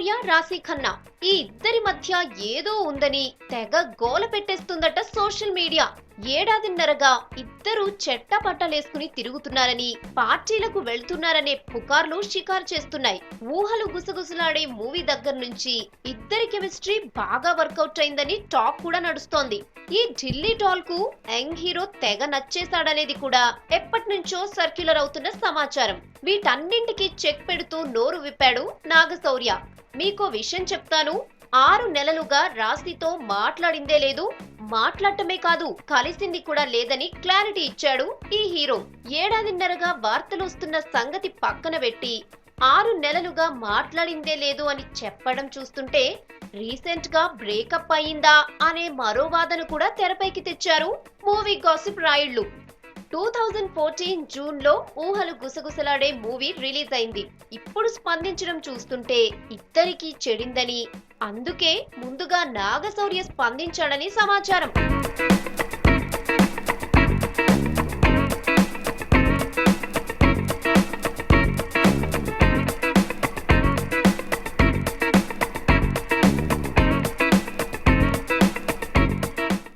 నాగశౌర్య, రాశి ఖన్నా ఈ ఇద్దరి మధ్య ఏదో ఉందని తెగ గోల పెట్టేస్తుందట సోషల్ మీడియా. ఏడాదిన్నరగా ఇద్దరు చెట్టపట్టలేసుకుని తిరుగుతున్నారని, పార్టీలకు వెళ్తున్నారనే పుకార్లు షికారు చేస్తున్నాయి. ఊహలు గుసగుసలాడే మూవీ దగ్గర నుంచి ఇద్దరి కెమిస్ట్రీ బాగా వర్కౌట్ అయిందని టాక్ కూడా నడుస్తోంది. ఈ ఢిల్లీ టాల్ కు యంగ్ హీరో తెగ నచ్చేశాడనేది కూడా ఎప్పటి నుంచో సర్క్యులర్ అవుతున్న సమాచారం. వీటన్నింటికి చెక్ పెడుతూ నోరు విప్పాడు నాగశౌర్య. మీకో విషయం చెప్తాను, 6 నెలలుగా రాశితో మాట్లాడిందే లేదు, మాట్లాడటమే కాదు కలిసింది కూడా లేదని క్లారిటీ ఇచ్చాడు ఈ హీరో. ఏడాదిన్నరగా వార్తలు వస్తున్న సంగతి పక్కన పెట్టి 6 నెలలుగా మాట్లాడిందే లేదు అని చెప్పడం చూస్తుంటే రీసెంట్ గా బ్రేకప్ అయిందా అనే మరో వాదన కూడా తెరపైకి తెచ్చారు మూవీ గాసిప్ రాయుళ్లు. 2014 జూన్ లో ఊహలు గుసగుసలాడే మూవీ రిలీజ్ అయింది. ఇప్పుడు స్పందించడం చూస్తుంటే ఇద్దరికీ చెడిందని, అందుకే ముందుగా నాగశౌర్య స్పందించాడని సమాచారం.